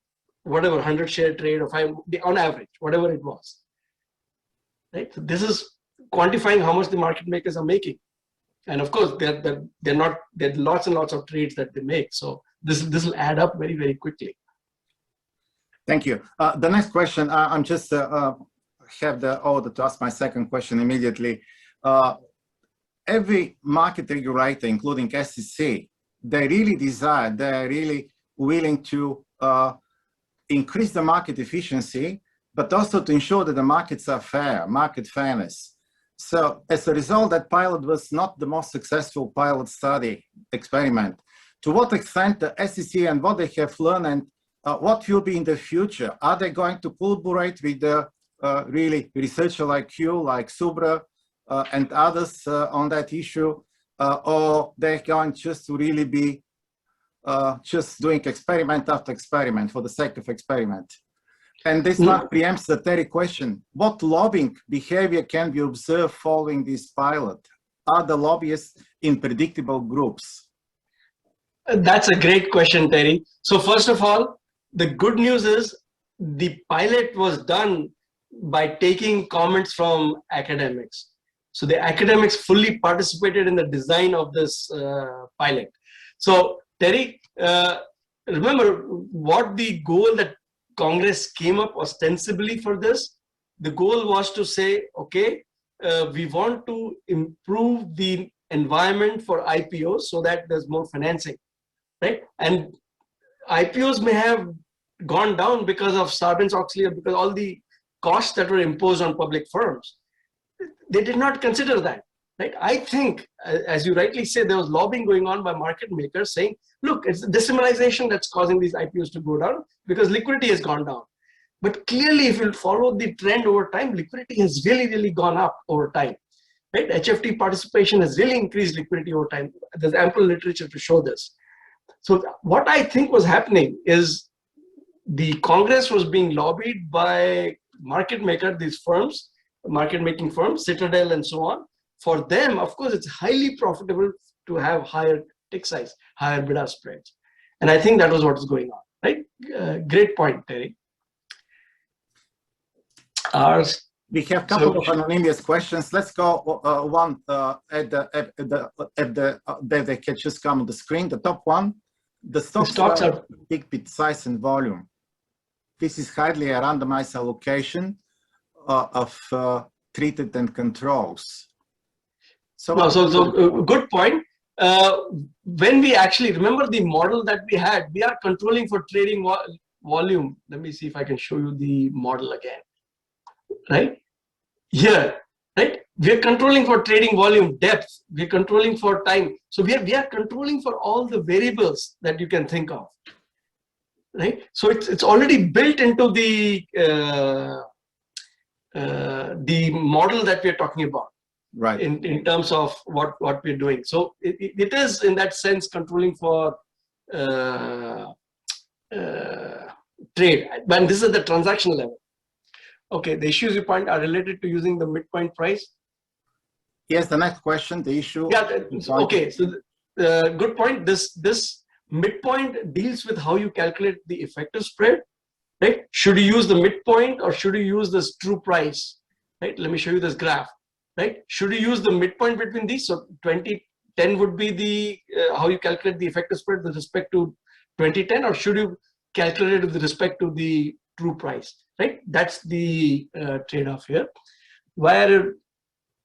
whatever 100 share trade or 5 on average, whatever it was, right? So this is quantifying how much the market makers are making. And of course, there are lots and lots of trades that they make. So this will add up very, very quickly. Thank you. The next question, I'm just have the order to ask my second question immediately. Every market regulator, including SEC, they really desire, they're really willing to increase the market efficiency, but also to ensure that the markets are fair, market fairness. So as a result, that pilot was not the most successful pilot study experiment. To what extent the SEC and what they have learned and what will be in the future? Are they going to collaborate with the really researcher like you, like Subra and others on that issue? Or they're going just to really be just doing experiment after experiment for the sake of experiment? And this not preempts the third question. What lobbying behavior can be observed following this pilot? Are the lobbyists in predictable groups? That's a great question, Terry. So first of all, the good news is the pilot was done by taking comments from academics. So the academics fully participated in the design of this pilot. So Terry, remember what the goal that Congress came up ostensibly for this? The goal was to say, okay, we want to improve the environment for IPOs so that there's more financing, right? And IPOs may have gone down because of Sarbanes-Oxley, because all the costs that were imposed on public firms. They did not consider that, right? I think, as you rightly say, there was lobbying going on by market makers saying, look, it's the decimalization that's causing these IPOs to go down because liquidity has gone down. But clearly, if you follow the trend over time, liquidity has really, really gone up over time, right? HFT participation has really increased liquidity over time. There's ample literature to show this. So what I think was happening is the Congress was being lobbied by market maker, these firms, market making firms, Citadel and so on, for them, of course, it's highly profitable to have higher tick size, higher bid-ask spreads. And I think that was what was going on, right? Great point, Terry. We have a couple of anonymous questions. Let's go one they can just come on the screen. The top one, the stocks are big bid size and volume. This is hardly a randomized allocation of treated and controls. So, good point. When we actually remember the model that we had, we are controlling for trading volume. Let me see if I can show you the model again. Right here, right? We are controlling for trading volume, depth. We are controlling for time. So we are controlling for all the variables that you can think of, right? So it's already built into the model that we are talking about, right? In terms of what we're doing. So it is in that sense controlling for trade, but this is the transactional level. Okay, the issues you point are related to using the midpoint price. Yes, the next question, the issue. Yeah, okay, so good point. This midpoint deals with how you calculate the effective spread, right? Should you use the midpoint or should you use this true price, right? Let me show you this graph, right? Should you use the midpoint between these? So 2010 would be the how you calculate the effective spread with respect to 2010, or should you calculate it with respect to the true price, right? That's the trade-off here. Where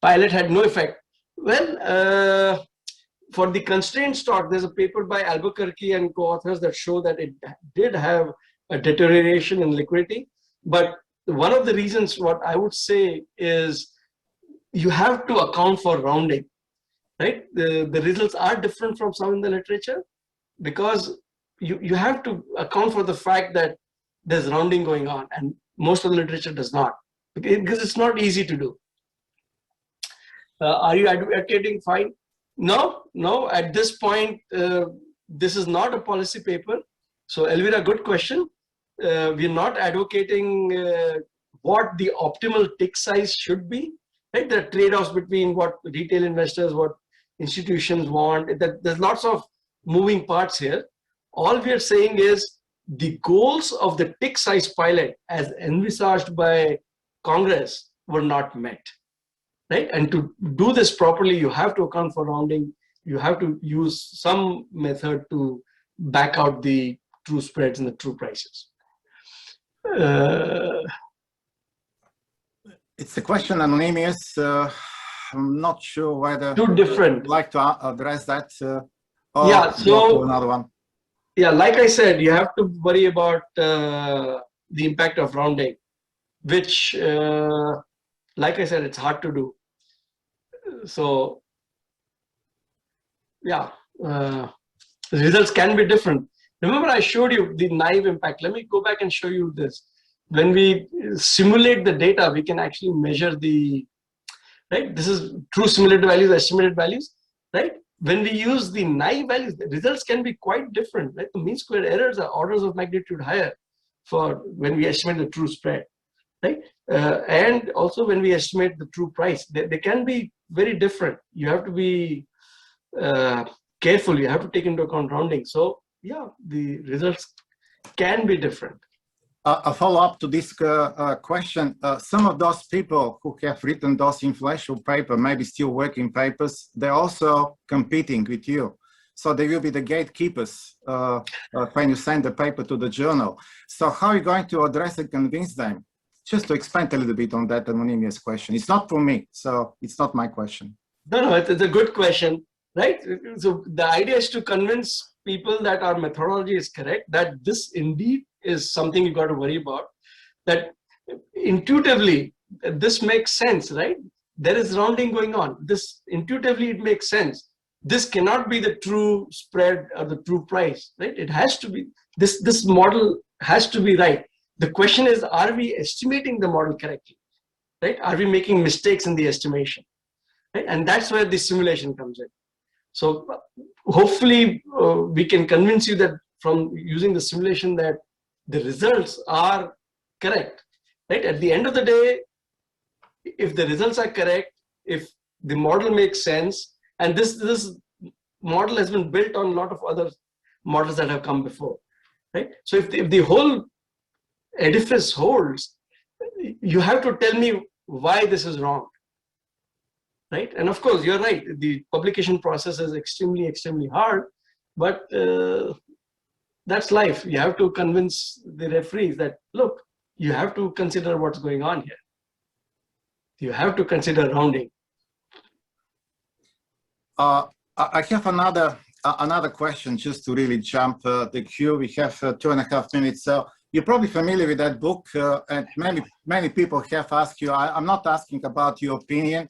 pilot had no effect. Well, for the constrained stock, there's a paper by Albuquerque and co-authors that show that it did have a deterioration in liquidity. But one of the reasons, what I would say is, you have to account for rounding, right? The results are different from some in the literature because you have to account for the fact that there's rounding going on, and most of the literature does not, because it's not easy to do. Are you advocating fine? No, at this point, this is not a policy paper. So Elvira, good question. We're not advocating what the optimal tick size should be, right? There are trade-offs between what retail investors, what institutions want. There's lots of moving parts here. All we are saying is the goals of the tick size pilot as envisaged by Congress were not met, right? And to do this properly, you have to account for rounding. You have to use some method to back out the true spreads and the true prices. It's a question anonymous. I'm not sure whether two different. I'd like to address that. Yeah, so another one. Yeah, like I said, you have to worry about the impact of rounding, which, like I said, it's hard to do. So, yeah, the results can be different. Remember, I showed you the naive impact. Let me go back and show you this. When we simulate the data, we can actually measure the, right? This is true simulated values, estimated values, right? When we use the naive values, the results can be quite different, right? The mean square errors are orders of magnitude higher for when we estimate the true spread, right? And also when we estimate the true price, they can be very different. You have to be careful. You have to take into account rounding. So yeah, the results can be different. A follow-up to this question, some of those people who have written those influential papers, maybe still working papers, they're also competing with you. So they will be the gatekeepers when you send the paper to the journal. So how are you going to address and convince them? Just to expand a little bit on that anonymous question. It's not for me, so it's not my question. No, it's a good question, right? So the idea is to convince people that our methodology is correct, that this indeed is something you got to worry about, that intuitively this makes sense, right? There is rounding going on. This intuitively it makes sense. This cannot be the true spread or the true price, right? It has to be, this model has to be right. The question is, are we estimating the model correctly, right? Are we making mistakes in the estimation, right? And that's where the simulation comes in. So hopefully we can convince you that from using the simulation that the results are correct, right? At the end of the day, if the results are correct, if The model makes sense. And this model has been built on a lot of other models that have come before, right? So if the whole edifice holds, you have to tell me why this is wrong, right? And of course, you're right. The publication process is extremely, extremely hard, but that's life. You have to convince the referees that, look, you have to consider what's going on here. You have to consider rounding. I have another question just to really jump the queue. We have 2.5 minutes. So you're probably familiar with that book, and many people have asked you. I'm not asking about your opinion.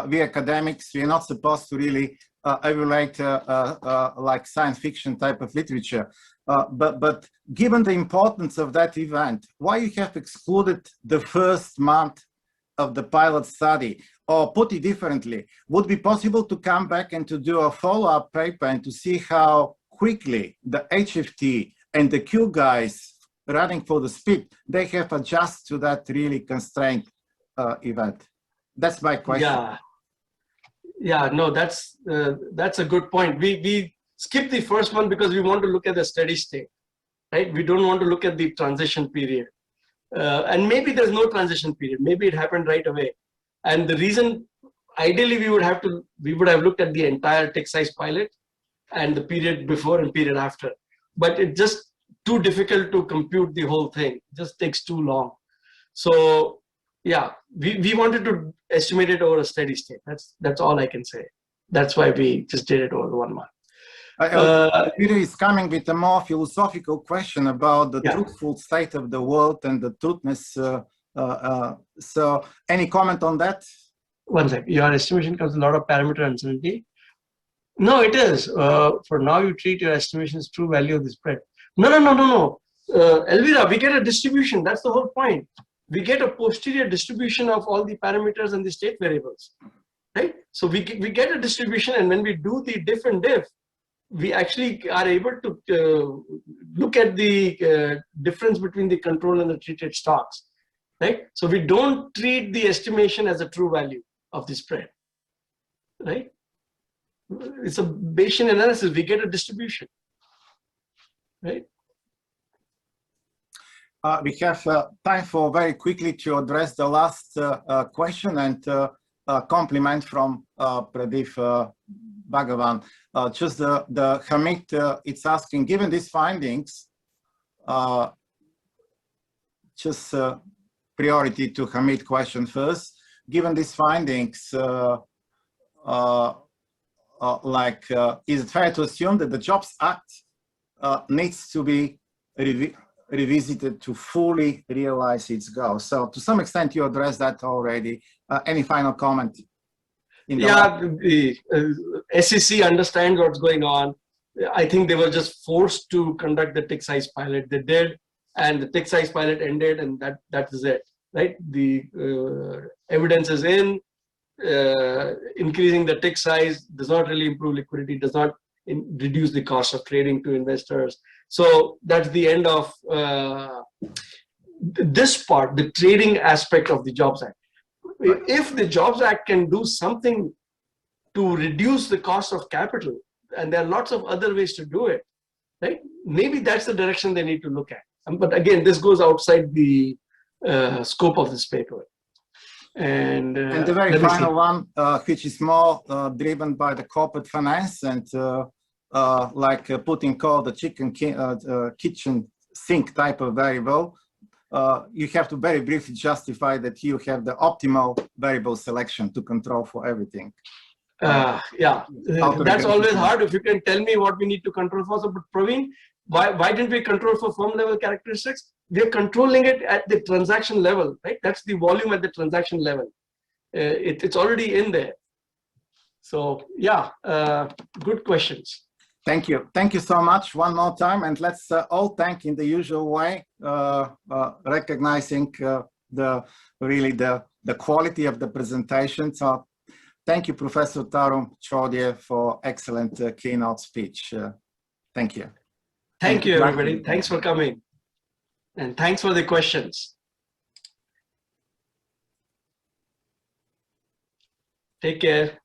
We academics, we are not supposed to really evaluate like science fiction type of literature. But given the importance of that event, why you have excluded the first month of the pilot study? Or put it differently, would it be possible to come back and to do a follow-up paper and to see how quickly the HFT and the Q guys running for the speed, they have adjusted to that really constrained event? That's my question. Yeah, no, that's a good point. We skip the first one because we want to look at the steady state, right? We don't want to look at the transition period. And maybe there's no transition period. Maybe it happened right away. And the reason, ideally, we would have looked at the entire tick size pilot and the period before and period after. But it's just too difficult to compute the whole thing. It just takes too long. So yeah, we wanted to estimate it over a steady state. That's all I can say. That's why we just did it over 1 month. Peter is coming with a more philosophical question about the truthful state of the world and the truthness. So any comment on that? One sec. Your estimation comes with a lot of parameter uncertainty. No, it is. For now, you treat your estimations true value of the spread. No. Elvira, we get a distribution. That's the whole point. We get a posterior distribution of all the parameters and the state variables, right? So we get a distribution, and when we do the diff and diff, we actually are able to look at the difference between the control and the treated stocks, right? So we don't treat the estimation as a true value of the spread, right? It's a Bayesian analysis. We get a distribution, right? We have time for very quickly to address the last question and compliment from Pradeep Bhagavan. Just the Hamid, it's asking, given these findings, just priority to Hamid question first. Given these findings, is it fair to assume that the Jobs Act needs to be revisited to fully realize its goals? So to some extent, you addressed that already. Any final comment? The SEC understands what's going on. I think they were just forced to conduct the tick size pilot. They did, and the tick size pilot ended, and that is it, right? The evidence is in. Increasing the tick size does not really improve liquidity, does not reduce the cost of trading to investors. So that's the end of this part, the trading aspect of the Jobs Act. If the Jobs Act can do something to reduce the cost of capital, and there are lots of other ways to do it, right? Maybe that's the direction they need to look at. But again, this goes outside the scope of this paper. And the very final one, which is more driven by the corporate finance and putting called the kitchen sink type of variable, you have to very briefly justify that you have the optimal variable selection to control for everything. That's always hard. If you can tell me what we need to control for. So, but Praveen, why didn't we control for firm level characteristics? We are controlling it at the transaction level, right? That's the volume at the transaction level. It's already in there. So yeah, good questions. Thank you. Thank you so much one more time. And let's all thank in the usual way, recognizing the quality of the presentation. So thank you, Professor Tarun Chordia, for excellent keynote speech. Thank you. Thank you, everybody. Thanks for coming. And thanks for the questions. Take care.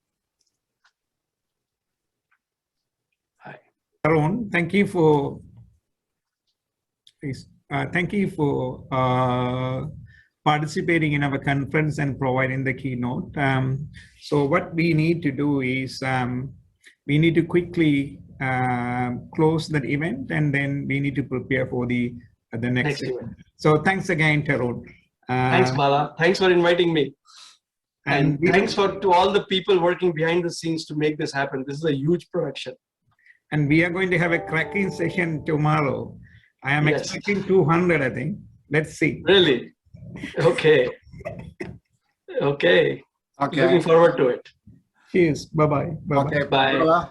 Bye. Tarun, thank you for participating in our conference and providing the keynote. So what we need to do is we need to quickly close that event, and then we need to prepare for the next event. So thanks again, Tarun. Thanks, Bala. Thanks for inviting me. And thanks to all the people working behind the scenes to make this happen. This is a huge production. And we are going to have a cracking session tomorrow. I am expecting 200, I think. Let's see. Really? Okay. Okay. Looking forward to it. Cheers. Bye-bye. Bye-bye. Okay. Bye. Bye.